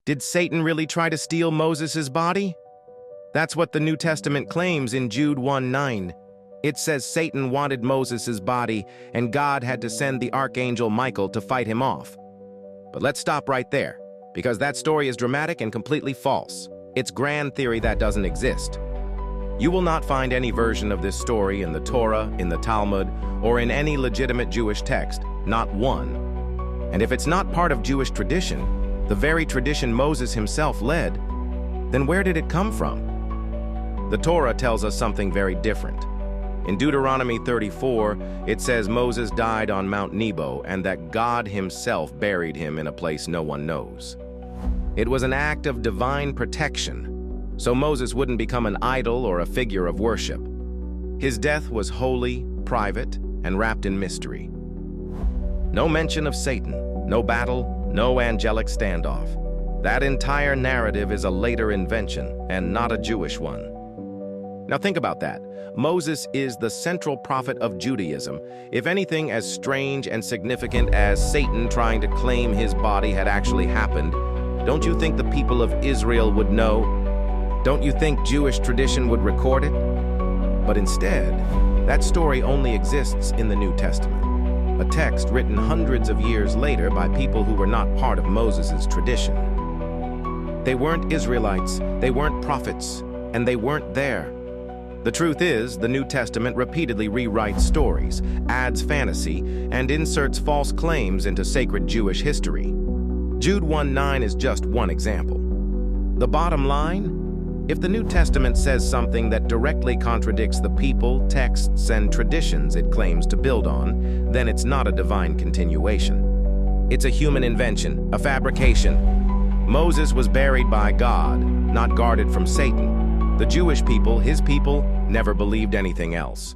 Did Satan really try to steal Moses' body? That's what the New Testament claims in Jude 1:9. It says Satan wanted Moses' body, and God had to send the archangel Michael to fight him off. But let's stop right there, because that story is dramatic and completely false. It's grand theory that doesn't exist. You will not find any version of this story in the Torah, in the Talmud, or in any legitimate Jewish text, not one. And if it's not part of Jewish tradition, the very tradition Moses himself led, then where did it come from? The Torah tells us something very different. In Deuteronomy 34, it says Moses died on Mount Nebo and that God himself buried him in a place no one knows. It was an act of divine protection, so Moses wouldn't become an idol or a figure of worship. His death was holy, private, and wrapped in mystery. No mention of Satan, no battle, no angelic standoff. That entire narrative is a later invention and not a Jewish one. Now think about that. Moses is the central prophet of Judaism. If anything as strange and significant as Satan trying to claim his body had actually happened, don't you think the people of Israel would know? Don't you think Jewish tradition would record it? But instead, that story only exists in the New Testament, a text written hundreds of years later by people who were not part of Moses' tradition. They weren't Israelites, they weren't prophets, and they weren't there. The truth is, the New Testament repeatedly rewrites stories, adds fantasy, and inserts false claims into sacred Jewish history. Jude 1:9 is just one example. The bottom line? If the New Testament says something that directly contradicts the people, texts, and traditions it claims to build on, then it's not a divine continuation. It's a human invention, a fabrication. Moses was buried by God, not guarded from Satan. The Jewish people, his people, never believed anything else.